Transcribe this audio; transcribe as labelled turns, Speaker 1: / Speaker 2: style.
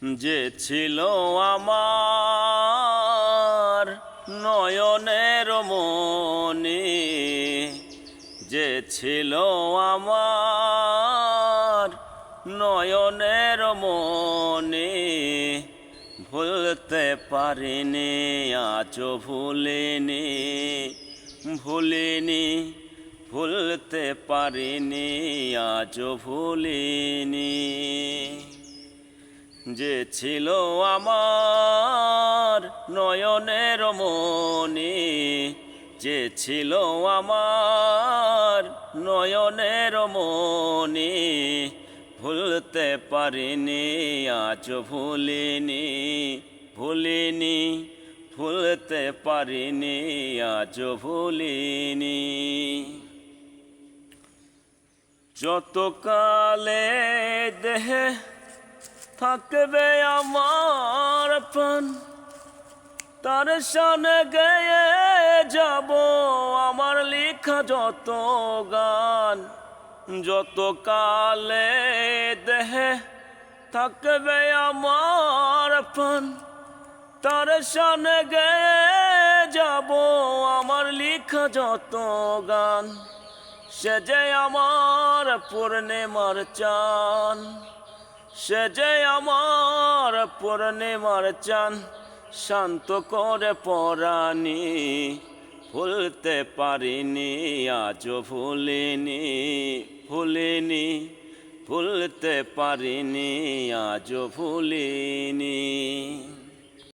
Speaker 1: যে ছিল আমার নয়নের মনি, যে ছিল আমার নয়নের মনি, ভুলতে পারিনি আজও ভুলিনি, ভুলিনি, ভুলতে পারিনি আজও ভুলিনি। যে ছিল আমার নয়নের মনি, যে ছিল আমার নয়নের মনি, ভুলতে পারিনি আজও ভুলিনি, ভুলিনি, ভুলতে পারিনি আজও ভুলিনি। যতকালে দেহে থাকবে আমার প্রাণ, তার শানে গেয়ে যাব আমার লেখা যত গান। যতকালে দেহে থাকবে আমার প্রাণ, তার শানে গেয়ে যাব আমার লেখা যত গান। সে যে আমার পূর্ণিমার চাঁদ, সে যে আমার পূর্ণিমার চাঁদ, শান্ত করে পরাণী। ভুলতে পারিনি আজও ভুলিনি, ভুলিনি, ভুলতে পারিনি আজও ভুলিনি।